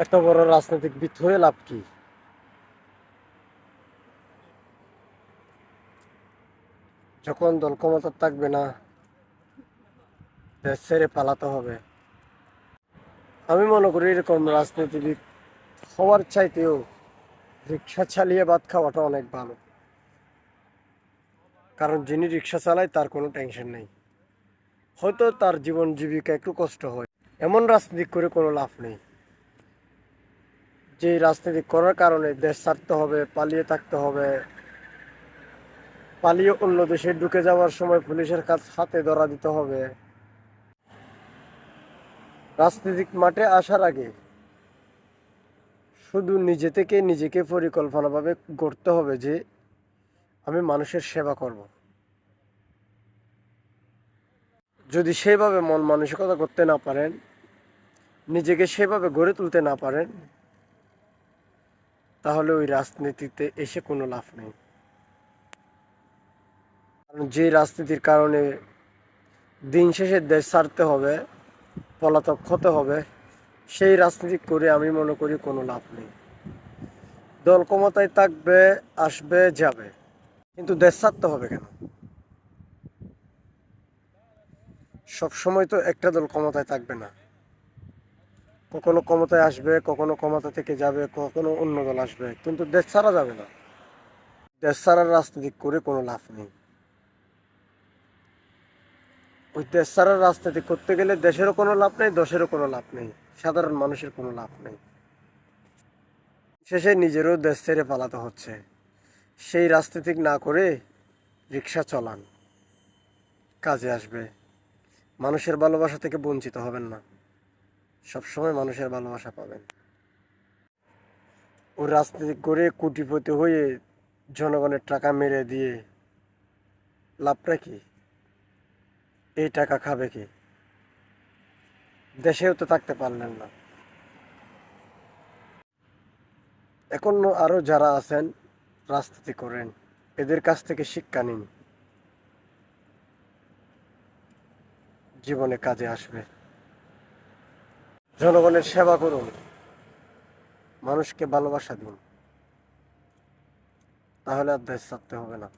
এত বড় রাজনীতিবিদ হয়ে লাভ কি? যখন দল ক্ষমতা থাকবে না, দেশ ছেড়ে পালাতে হবে। আমি মনে করি এরকম রাজনীতিবিদ হওয়ার চাইতেও রিক্সা চালিয়ে ভাত খাওয়াটা অনেক ভালো। কারণ যিনি রিক্সা চালায় তার কোনো টেনশন নেই। হয়তো তার জীবন জীবিকা একটু কষ্ট হয়, এমন রাজনীতি করে কোনো লাভ নেই। যে রাজনীতি করার কারণে দেশ ছাড়তে হবে, পালিয়ে থাকতে হবে, পালিয়ে অন্য দেশে ঢুকে যাওয়ার সময় পুলিশের হাতে ধরা দিতে হবে। রাজনৈতিক মাঠে আসার আগে শুধু নিজে থেকে নিজেকে পরিকল্পনাভাবে গড়তে হবে যে আমি মানুষের সেবা করব। যদি সেভাবে মন মানসিকতা করতে না পারেন, নিজেকে সেভাবে গড়ে তুলতে না পারেন, তাহলে ওই রাজনীতিতে এসে কোনো লাভ নেই। কারণ যে রাজনীতির কারণে দিন শেষে দেশ ছাড়তে হবে, পলাতক হতে হবে, সেই রাজনীতি করে আমি মনে করি কোনো লাভ নেই। দল ক্ষমতায় থাকবে, আসবে, যাবে, কিন্তু দেশ ছাড়তে হবে কেন? সব সময় তো একটা দল ক্ষমতায় থাকবে না। কখনো ক্ষমতায় আসবে, কখনো ক্ষমতা থেকে যাবে, কখনো অন্য দল আসবে, কিন্তু দেশ ছাড়া যাবে না। দেশ ছাড়ার রাজনীতি করে কোনো লাভ নেই। ওই দেশ ছাড়ার রাজনীতি করতে গেলে দেশেরও কোনো লাভ নেই, দশেরও কোনো লাভ নেই, সাধারণ মানুষের কোনো লাভ নেই। শেষে নিজেরও দেশ ছেড়ে পালাতে হচ্ছে। সেই রাজনীতি না করে রিক্সা চলান, কাজে আসবে। মানুষের ভালোবাসা থেকে বঞ্চিত হবেন না, সবসময় মানুষের ভালোবাসা পাবেন। ও রাজনীতি করে কোটিপতি হয়ে জনগণের টাকা মেরে দিয়ে লাভটা কি? এই টাকা খাবে কি? দেশেও তো থাকতে পারলেন না। এখন আরো যারা আছেন রাজনীতি করেন, এদের কাছ থেকে শিক্ষা নিন, জীবনে কাজে আসবে। জনগণের সেবা করুন, মানুষকে ভালোবাসা দিন, তাহলে আর দেশ ছাড়তে হবে না।